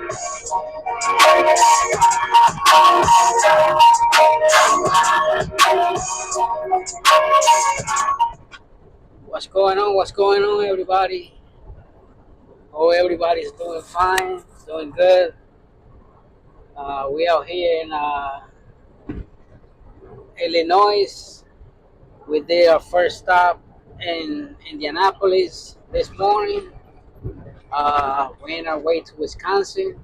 What's going on? What's going on, everybody? Oh, everybody's doing fine, doing good. We out here in Illinois. We did our first stop in Indianapolis this morning. We're on our way to Wisconsin.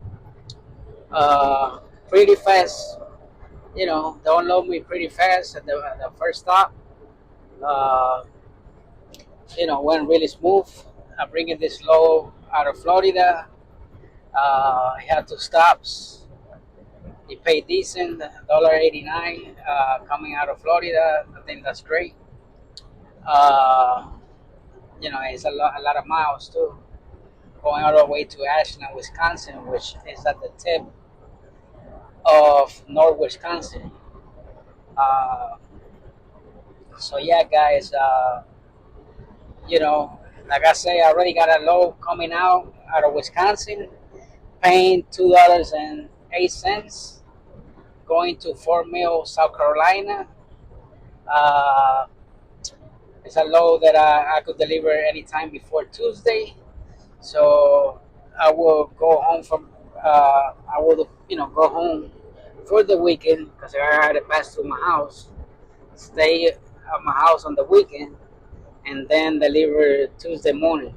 Pretty fast, they unload me pretty fast at the first stop. Uh, went really smooth. I'm bringing this load out of Florida. I had two stops. He paid decent, $1.89 coming out of Florida. I think that's great. Uh, it's a lot of miles too, going all the way to Ashland, Wisconsin, which is at the tip of North Wisconsin. Uh, so yeah, guys, like I say, I already got a load coming out of Wisconsin, paying $2.08, going to Fort Mill, South Carolina. Uh, It's a load that I could deliver anytime before Tuesday. So I will go home from, I will, go home for the weekend because I had to pass through my house, stay at my house on the weekend, and then deliver Tuesday morning.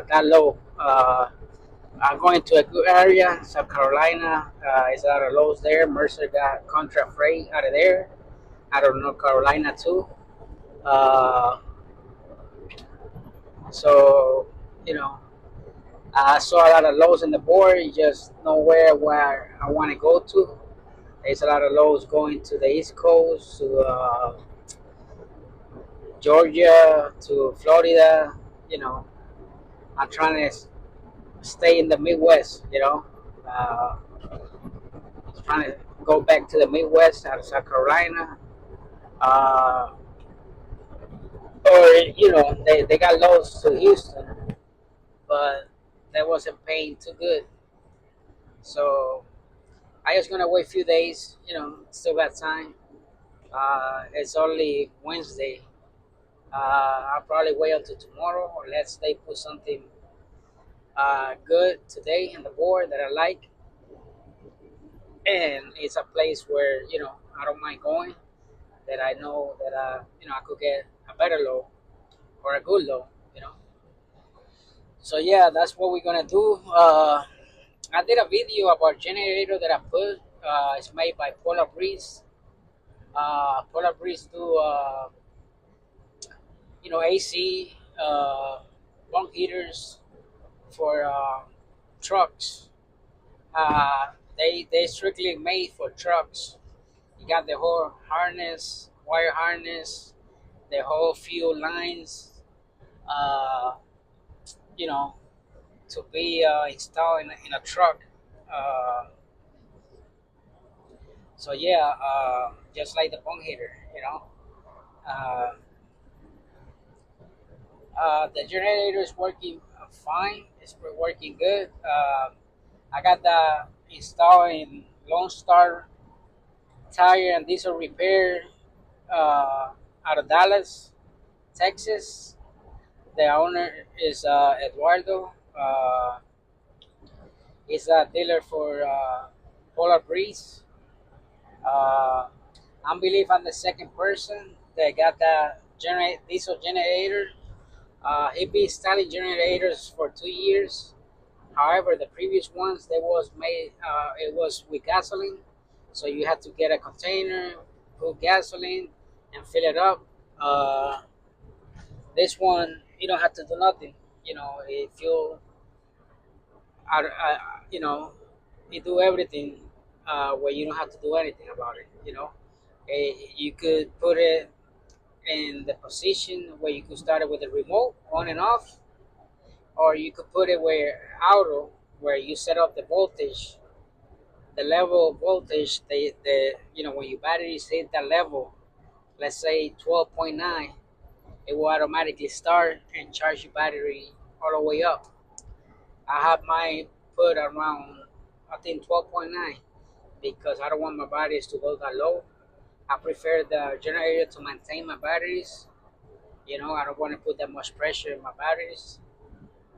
That load, I'm going to a good area, South Carolina. It's a lot of loads there. Mercer got contract freight out of there, out of North Carolina too. Uh, So, you know, I saw a lot of lows in the board, just nowhere where I want to go to. There's a lot of lows going to the East Coast, to Georgia, to Florida. You know, I'm trying to stay in the Midwest, uh, trying to go back to the Midwest out of South Carolina. Uh, or, they got lows to Houston, but they wasn't paying too good. So I just gonna wait a few days. Still got time. It's only Wednesday. I'll probably wait until tomorrow, or let's say put something good today on the board that I like, and it's a place where I don't mind going. That I know that I could get a better low or a good low. You know. So yeah, that's what we're gonna do. I did a video about generator that I put. It's made by Polar Breeze. Polar Breeze do AC bunk heaters for trucks. They strictly made for trucks. You got the whole harness, wire harness, the whole fuel lines. Uh, you know, to be installed in a truck. Uh, so yeah, just like the bunk heater. Uh, the generator is working fine. It's working good. I got the installed in Lone Star Tire and Diesel Repair out of Dallas, Texas. The owner is Eduardo. He's a dealer for Polar Breeze. Uh, I believe I'm the second person that got the diesel generator. He been installing generators for 2 years. However, the previous ones they was made it was with gasoline, so you had to get a container, put gasoline, and fill it up. This one you don't have to do nothing. If you are, you do everything where you don't have to do anything about it. You could put it in the position where you could start it with the remote on and off, or you could put it where auto, where you set up the voltage, the level of voltage. When your batteries hit that level, let's say 12.9, it will automatically start and charge your battery all the way up. I have mine put around, I think 12.9, because I don't want my batteries to go that low. I prefer the generator to maintain my batteries. I don't want to put that much pressure in my batteries.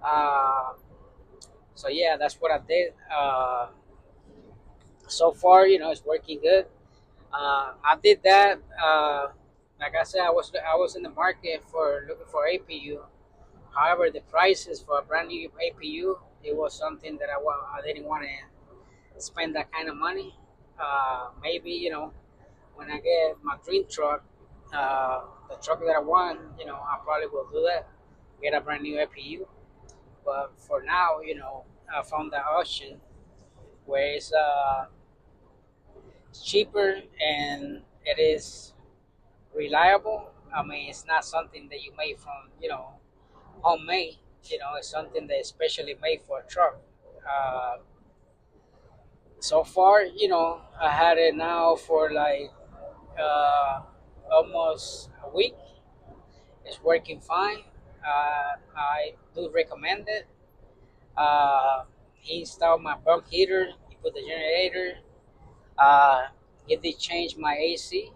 Uh, so yeah, that's what I did. So far, it's working good. I did that. Like I said, I was in the market for looking for APU. However, the prices for a brand new APU, it was something that I didn't want to spend that kind of money. Maybe when I get my dream truck, the truck that I want, I probably will do that. Get a brand new APU. But for now, I found that option where it's cheaper and it is reliable. I mean, it's not something that you made from homemade. It's something that is specially made for a truck. Uh, so far, I had it now for like uh, almost a week. It's working fine. I do recommend it. He installed my bunk heater. He put the generator. Uh, he did change my AC.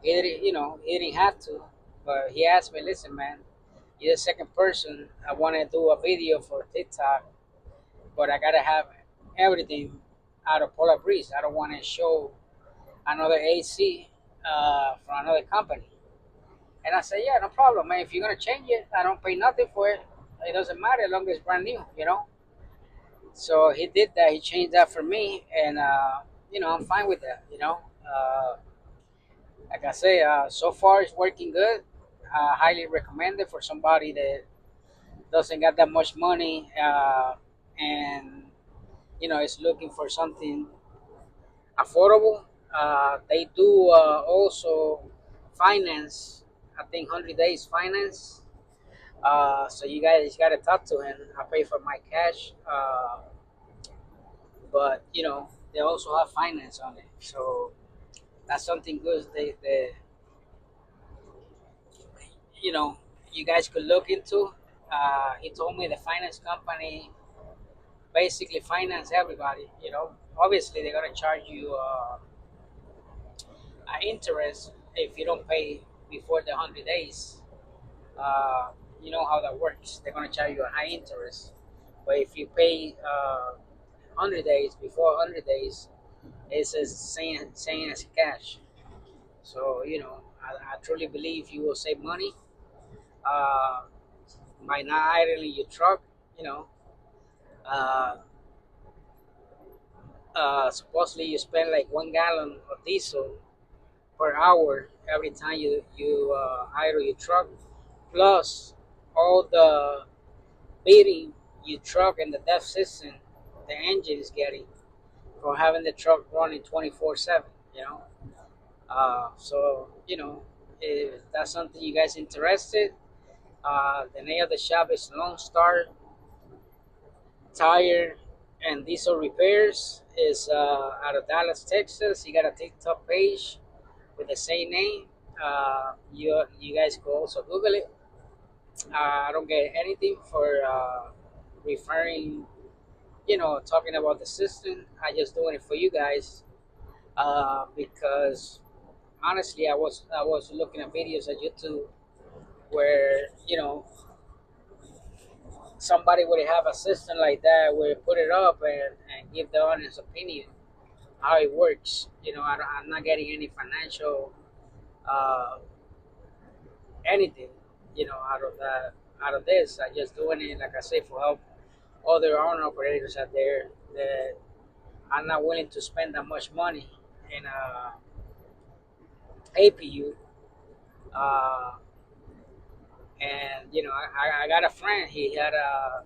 He didn't have to, but he asked me, "Listen, man, you're the second person I want to do a video for TikTok, but I gotta have everything out of Polar Breeze. I don't want to show another AC from another company." And I said, "Yeah, no problem, man. If you're gonna change it, I don't pay nothing for it. It doesn't matter as long as it's brand new." So he did that. He changed that for me, and I'm fine with that. Like I say, so far it's working good. I highly recommend it for somebody that doesn't got that much money, and is looking for something affordable. They do also finance. I think 100 days finance. So you guys got to talk to him. I pay for my cash, but they also have finance on it. So that's something good. You know you guys could look into. He told me the finance company basically finance everybody. Obviously they're gonna charge you an interest if you don't pay before the 100 days. Uh, you know how that works. They're gonna charge you a high interest, but if you pay 100 days before 100 days, it's as same as cash. So I truly believe you will save money uh, by not idling your truck. You know, uh, supposedly you spend like 1 gallon of diesel per hour every time you idle your truck, plus all the beating your truck and the def system the engine is getting from having the truck running 24/7. So if that's something you guys interested, the name of the shop is Lone Star Tire and Diesel Repairs. Is out of Dallas, Texas. You got a TikTok page with the same name. You guys could also Google it. I don't get anything for referring, talking about the system. I just doing it for you guys because honestly, I was looking at videos at YouTube where somebody would have a system like that where put it up and give the honest opinion how it works. I'm not getting any financial uh, anything, out of this. I just doing it like I say for help other owner operators out there that are not willing to spend that much money in a APU. Uh, and I got a friend. He had a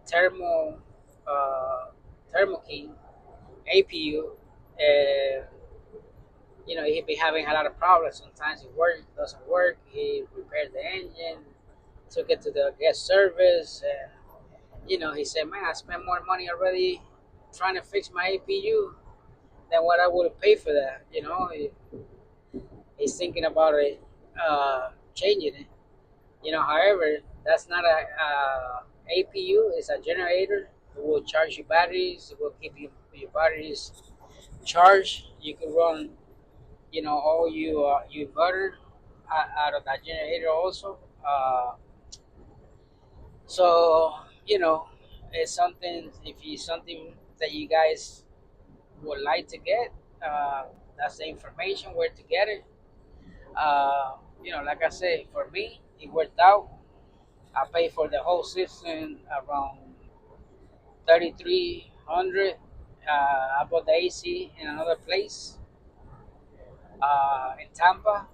thermal thermal king APU, and he'd be having a lot of problems. Sometimes it works, doesn't work. He repaired the engine, took it to the guest service, and he said, "Man, I spent more money already trying to fix my APU than what I would pay for that." He's thinking about it, changing it. However, that's not a APU; it's a generator. It will charge your batteries. It will keep your batteries charged. You can run, all you inverter out of that generator also. So you know, it's something. If you something that you guys would like to get, that's the information where to get it. Like I said, for me, it worked out. I paid for the whole system around 3,300. I bought the AC in another place in Tampa,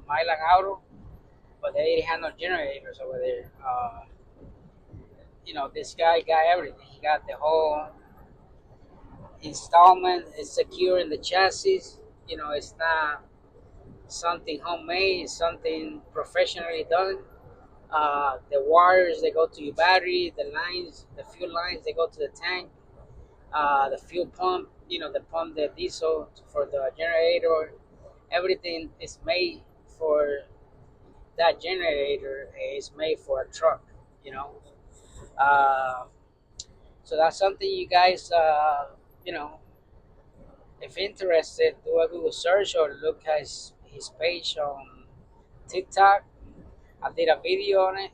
Milan Auto, but they didn't have no generators over there. This guy got everything. He got the whole installment. It's secure in the chassis. It's not something homemade. It's something professionally done. The wires they go to your battery, the lines, the fuel lines they go to the tank, the fuel pump, the pump, the diesel for the generator. Everything is made for that generator. Is made for a truck, you know. Uh, so that's something you guys, you know, if interested, do a Google search or look at his page on TikTok. I did a video on it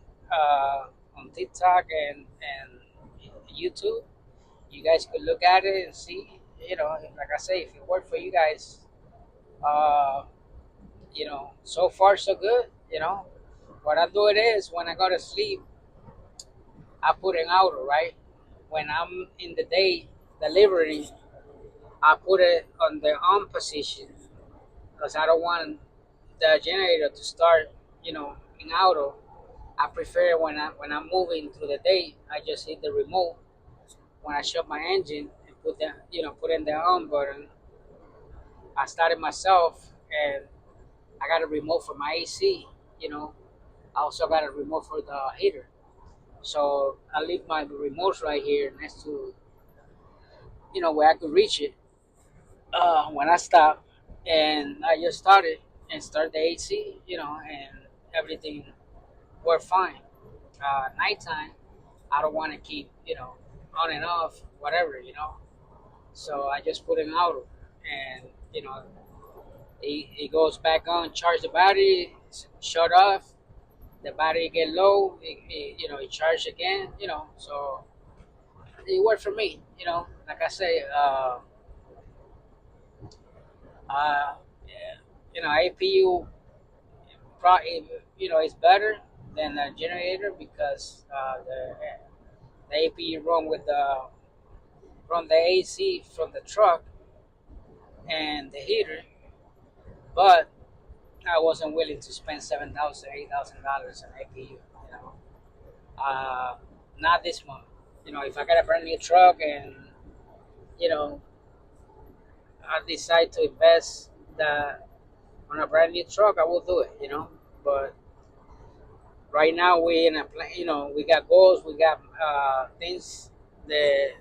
on TikTok and YouTube. You guys could look at it and see. Like I say, if it worked for you guys, uh, so far so good. What I do it is when I go to sleep, I put an auto right. When I'm in the day delivering, I put it on the on position because I don't want the generator to start, in auto. I prefer when I'm moving through the day, I just hit the remote when I shut my engine and put in the on button. I started myself and I got a remote for my AC. You know, I also got a remote for the heater. So I leave my remotes right here next to where I could reach it when I stop, and I just started and start the AC. And everything worked fine. Nighttime, I don't want to keep on and off whatever. So I just put it out, and it goes back on, charge the battery, shut off, the battery get low, it charge again. So it worked for me. Like I say, yeah, APU is better than a generator because the APU run the AC from the truck and the heater, but I wasn't willing to spend $7,000, $8,000 on APU. You know, uh, not this month. If I got a brand new truck and you know I decide to invest on a brand new truck, I will do it. But right now we in a plan. We got goals, we got things that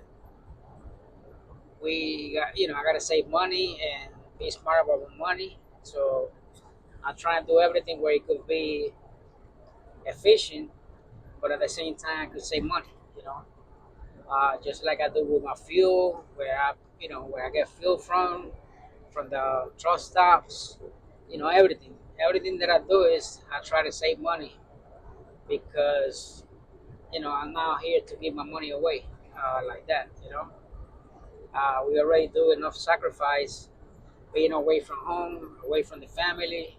we got. I gotta save money and be smart about my money. So I'm trying to do everything where it could be efficient, but at the same time I could save money. Just like I do with my fuel, where I get fuel from the truck stops. Everything that I do is I try to save money because I'm not here to give my money away like that. We already do enough sacrifice being away from home, away from the family.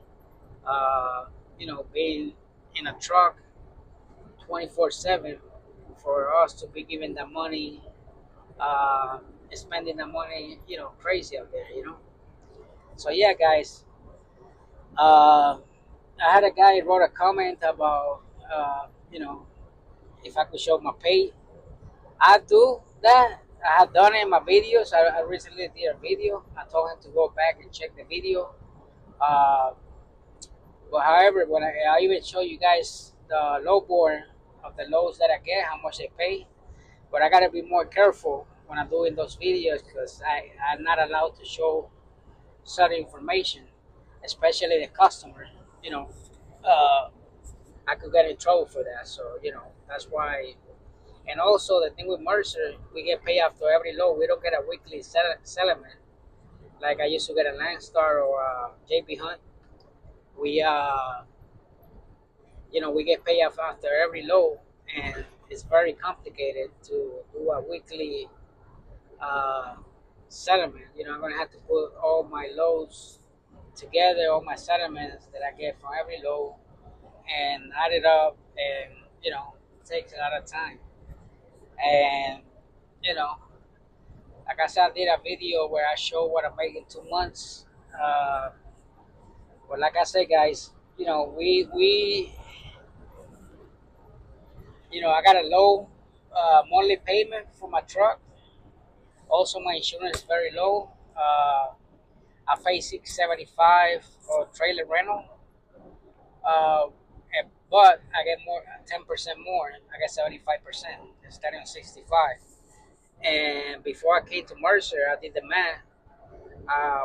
Being in a truck 24/7 for us to be giving the money, uh, spending the money, crazy out there. So yeah, guys. Uh, I had a guy wrote a comment about, if I could show my pay. I do that. I have done it in my videos. I recently did a video. I told him to go back and check the video. Uh, but however, when I even show you guys the low board of the loads that I get, how much they pay. But I gotta be more careful when I'm doing those videos because I'm not allowed to show certain information, especially the customer. You know, uh, I could get in trouble for that. So that's why And also the thing with Mercer, we get paid after every load. We don't get a weekly settlement like I used to get a Landstar or a JB Hunt. We we get paid after every load, and it's very complicated to do a weekly uh, settlement. I'm gonna have to put all my loads together, all my settlements that I get from every load, and add it up, and it takes a lot of time. And you know, like I said, I did a video where I show what I make in 2 months. Uh, but like I said, guys, I got a low monthly payment for my truck. Also, my insurance is very low. I pay 675 for trailer rental, but I get more 10% more. I get 75% instead of 65. And before I came to Mercer, I did the math.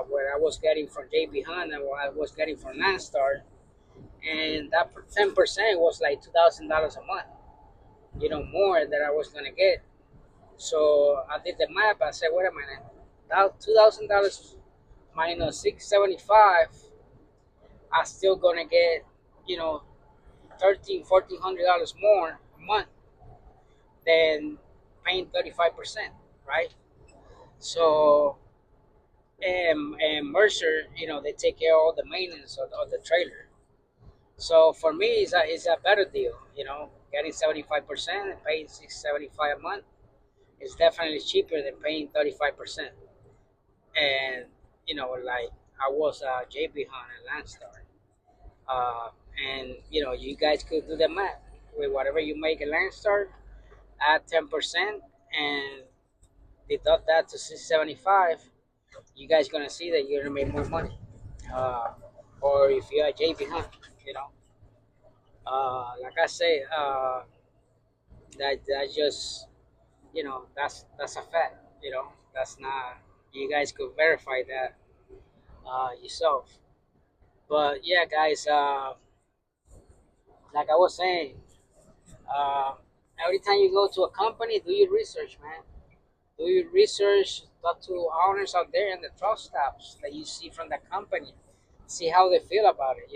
What I was getting from JB Hunt and what I was getting from Landstar, and that 10% was like $2,000 a month. More that I was gonna get. So I did the math. I said, wait a minute, that $2,000 minus 675, I still gonna get, you know, $1,400 more a month than paying 35%, right? So and Mercer, they take care of all the maintenance of the trailer. So for me, it's a better deal. Getting 75% and paying 675 a month is definitely cheaper than paying 35%. And like I was JB Hunt and Landstar. Uh, and you guys could do the math with whatever you make a Landstar, add 10% and deduct that to 675. You guys gonna see that you're gonna make more money. Uh, or if you're a JB Hunt, you know, like I say, that just that's a fact. That's not. You guys could verify that yourself. But yeah, guys, like I was saying, uh, every time you go to a company, do your research, man. Do your research. Talk to owners out there and the truck stops that you see from the company. See how they feel about it.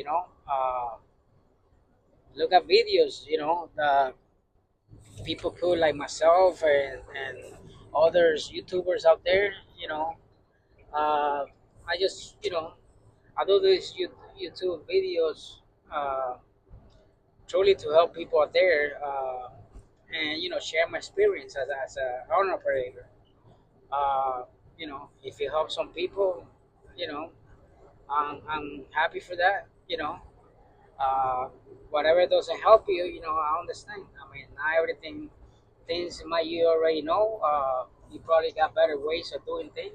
Look at videos. The people cool like myself and others YouTubers out there. Uh, I just I do these YouTube videos truly to help people out there and share my experience as a owner operator. If it helps some people, you know, I'm happy for that. Uh, Whatever doesn't help you, I understand. I mean, not everything things might you already know. You probably got better ways of doing things.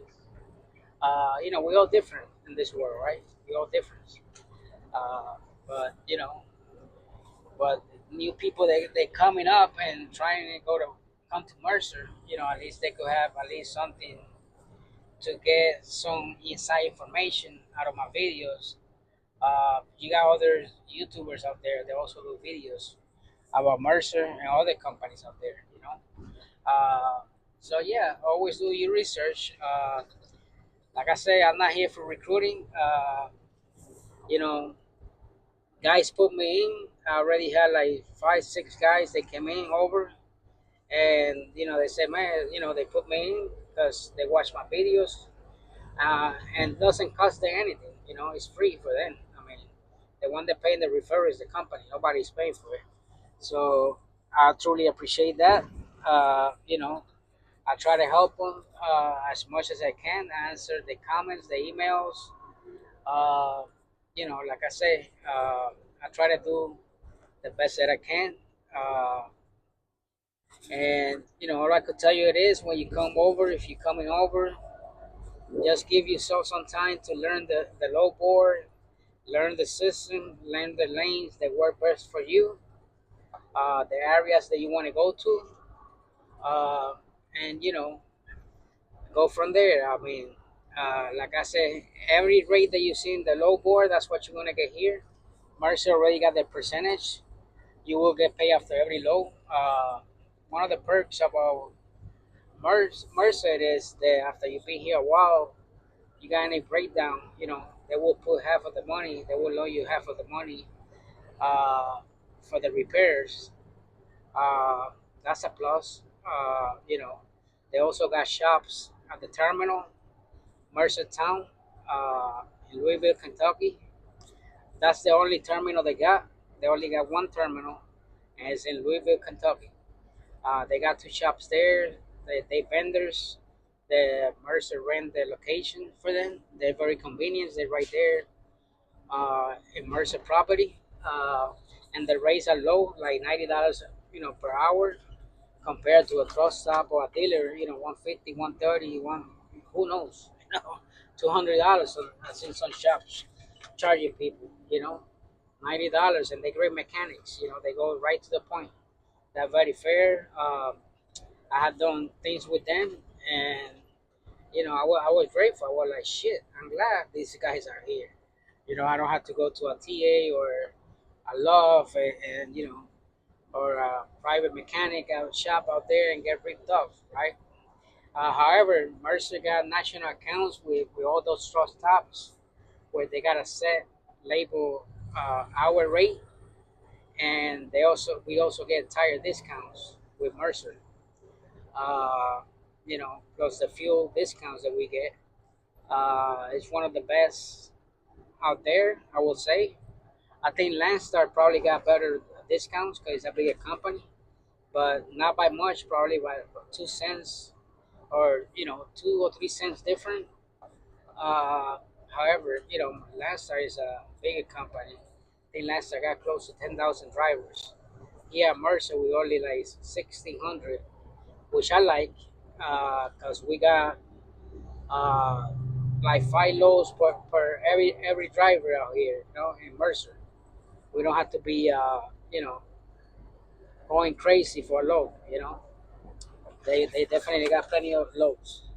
We're all different in this world, right? We're all different. Uh, but but new people they coming up and trying to come to Mercer. At least they could have at least something to get some inside information out of my videos. You got other YouTubers out there that also do videos about Mercer and other companies out there. Uh, so yeah, always do your research. Like I say, I'm not here for recruiting. You know, Guys put me in. I already had like 5, 6 guys. They came in over, and they said, man, they put me in because they watch my videos, and it doesn't cost them anything. It's free for them. I mean, the one that paying the referral is the company. Nobody's paying for it. So I truly appreciate that. I try to help them as much as I can, answer the comments, the emails. Uh, like I say, I try to do the best that I can. And all I could tell you it is when you come over, if you're coming over, just give yourself some time to learn the low board, learn the system, learn the lanes that work best for you, the areas that you want to go to, uh, and go from there. I mean, like I said, every rate that you see in the low board, that's what you're gonna get here. Mercer already got the percentage. You will get paid after every low. one of the perks about Mercer is that after you've been here a while, you got any breakdown, they will put half of the money. They will loan you half of the money uh, for the repairs. Uh, that's a plus. They also got shops at the terminal, Mercer Town, in Louisville, Kentucky. That's the only terminal they got. They only got one terminal, and it's in Louisville, Kentucky. They got two shops there. They vendors. The Mercer rent the location for them. They're very convenient. They're right there in Mercer property, and the rates are low, like $90, per hour, compared to a truck stop or a dealer, 150, 130, one who knows, $200. I've seen some shops charging people, $90, and they're great mechanics. They go right to the point. They're very fair. I have done things with them, and I was grateful. I was like, shit, I'm glad these guys are here. I don't have to go to a TA or a love or a private mechanic shop out there and get ripped off, right? However, Mercer got national accounts with all those truck stops where they got a set label hour rate, and we also get tire discounts with Mercer. Uh, plus the fuel discounts that we get. It's one of the best out there, I will say. I think Landstar probably got better discounts because it's a bigger company, but not by much, probably by 2 cents or 2 or 3 cents different. Uh, However, Landstar is a bigger company. I think Landstar got close to 10,000 drivers. Yeah, Mercer we only like 1,600, which I like because we got uh, like 5 loads per every driver out here, in Mercer. We don't have to be going crazy for a load. They definitely got plenty of loads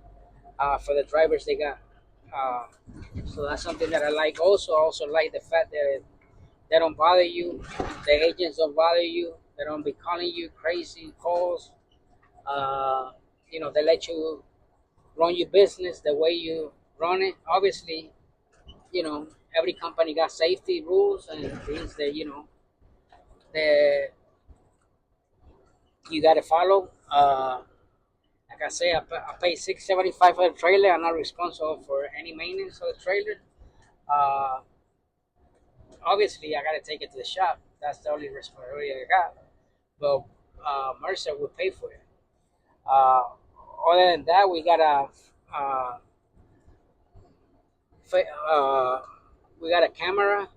for the drivers they got. Uh, so that's something that I like. I also like the fact that they don't bother you. The agents don't bother you. They don't be calling you crazy calls. Uh, they let you run your business the way you run it. Obviously, you know every company got safety rules and things that that you got to follow. Like I say, I pay $675 for the trailer. I'm not responsible for any maintenance of the trailer. Uh, Obviously, I got to take it to the shop. That's the only responsibility I got. But Mercer will pay for it. Uh, Other than that, uh, uh, we got a camera.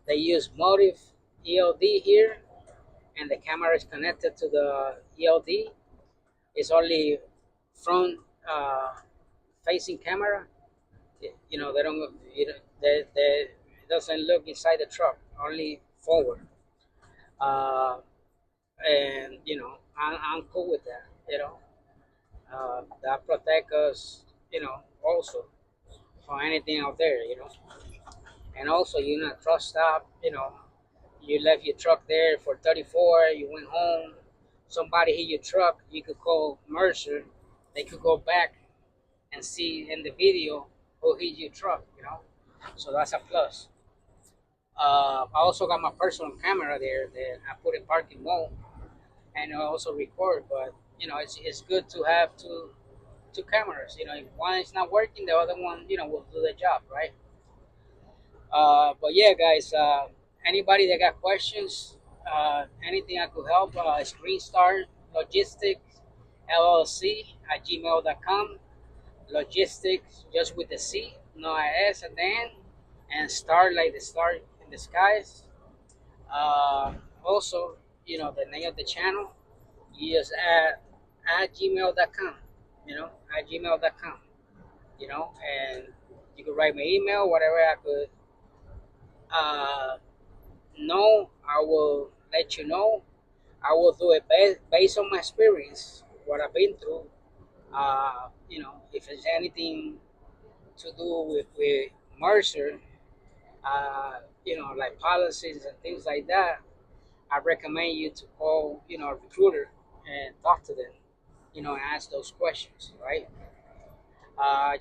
They use Motive ELD here, and the camera is connected to the ELD. It's only front facing camera. They don't. It doesn't look inside the truck. Only forward. Uh, and I'm cool with that. That protect us. Also from anything out there. And also you're not truck stop. You left your truck there for 34. You went home. Somebody hit your truck. You could call Mercer. They could go back and see in the video who hit your truck. So that's a plus. I also got my personal camera there that I put in parking mode, and I also record. But it's good to have two cameras. If one is not working, the other one will do the job, right? But yeah, guys, anybody that got questions, anything I could help, Screen Star Logistics LLC at gmail.com. Logistics just with the C, no S at the end, and star like the star in the skies. Also, the name of the channel, you just at gmail.com, at gmail.com, and you could write me email, whatever I could know, I will let you know. I will do it based on my experience, what I've been through. If there's anything to do with Mercer, like policies and things like that, I recommend you to call, a recruiter. and talk to them, and ask those questions, right?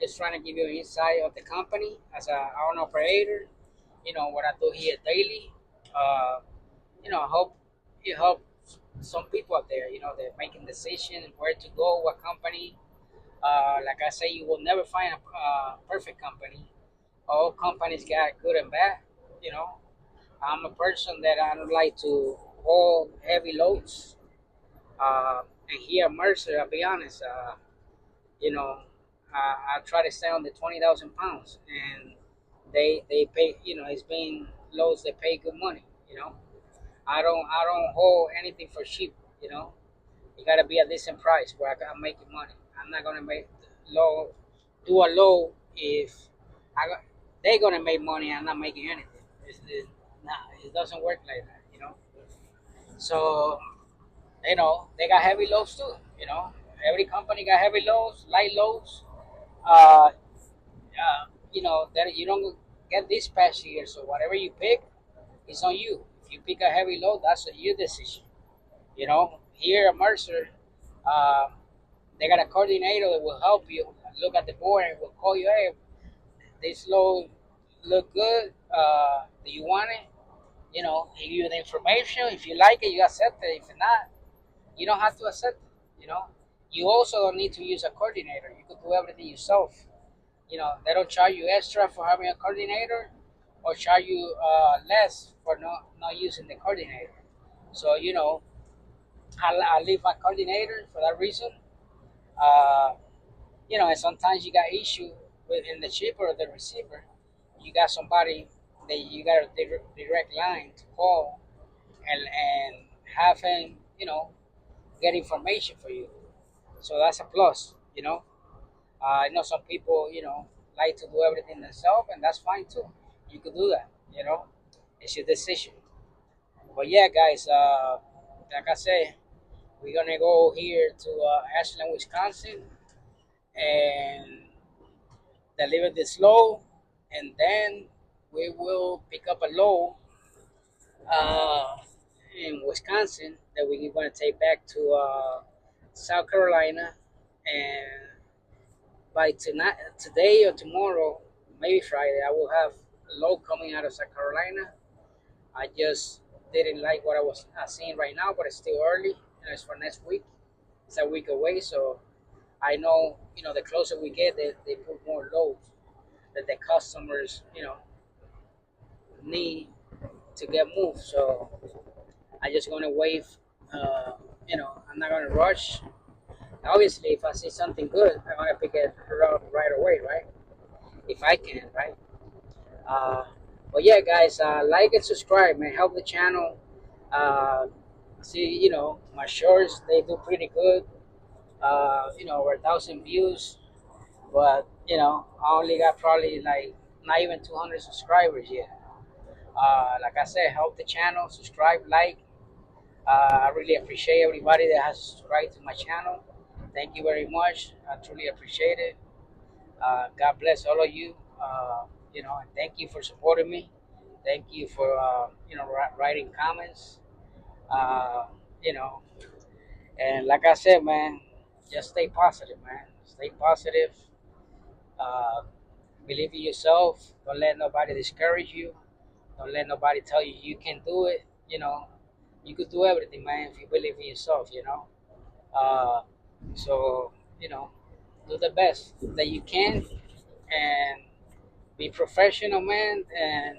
Just trying to give you an insight of the company as a own operator. What I do here daily. Uh, I hope it helps some people out there. They're making decisions where to go, what company. Like I say, you will never find a perfect company. All companies got good and bad. You know, I'm a person that I don't like to haul heavy loads. And here at Mercer, I'll be honest, you know, I try to stay on the 20,000 pounds, and they pay. It's been loads that pay good money. I don't hold anything for cheap. It gotta be a decent price where I'm making money. I'm not gonna make low, do a low if I got, they gonna make money. I'm not making anything. Nah, it doesn't work like that. So they got heavy loads too. Every company got heavy loads, light loads. Uh, that you don't get dispatch here. So whatever you pick, it's on you. If you pick a heavy load, that's a you decision. Here at Mercer, uh, they got a coordinator that will help you look at the board and will call you. Hey, this load look good. Do you want it? Give you the information. If you like it, you accept it. If not, you don't have to accept it. You also don't need to use a coordinator. You could do everything yourself. They don't charge you extra for having a coordinator, or charge you less for not using the coordinator. So I leave my coordinator for that reason. Uh, and sometimes you got issue within the shipper or the receiver. You got somebody that you got a direct line to call and have him, get information for you. So that's a plus. I know some people, like to do everything themselves, and that's fine too. You could do that. It's your decision. But yeah, guys, like I said, we're gonna go here to Ashland, Wisconsin, and deliver this load, and then we will pick up a load uh, in Wisconsin that we're going to take back to South Carolina. And by tonight, today or tomorrow, maybe Friday, I will have a load coming out of South Carolina. I just didn't like what I was seeing right now, but it's still early, and it's for next week. It's a week away, so I know, the closer we get, they put more loads that the customers, need to get moved. So I just gonna wait. I'm not gonna rush. Obviously, if I see something good, I'm gonna pick it up right away, right? If I can, right? Uh, but yeah, guys, like and subscribe, man. Help the channel. Uh, See, my shorts they do pretty good. Over 1,000 views, but I only got probably like not even 200 subscribers yet. Like I said, help the channel, subscribe, like. I really appreciate everybody that has subscribed to my channel. Thank you very much. I truly appreciate it. God bless all of you. And thank you for supporting me. Thank you for writing comments. Uh, you know, and like I said, man, just stay positive, man. Stay positive. Uh, Believe in yourself. Don't let nobody discourage you. Don't let nobody tell you you can do it. You could do everything, man, if you believe in yourself. Uh, so do the best that you can and be professional, man. And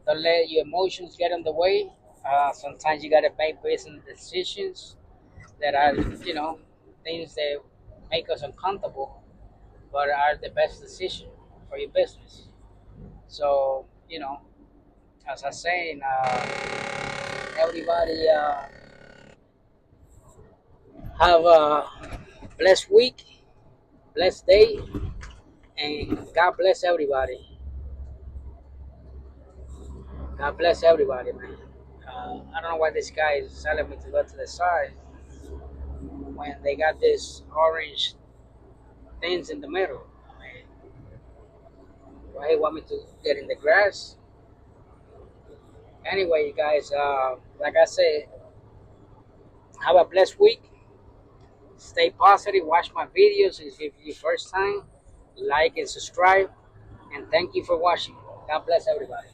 don't let your emotions get in the way. Sometimes you gotta make business decisions that are things that make us uncomfortable, but are the best decision for your business. So as I saying, everybody have a blessed week, blessed day, and God bless everybody. God bless everybody, man. I don't know why this guy is telling me to go to the side when they got this orange things in the middle. I mean, why he want me to get in the grass? Anyway, you guys, like I said, Have a blessed week. Stay positive. Watch my videos if it's your first time. Like and subscribe. And thank you for watching. God bless everybody.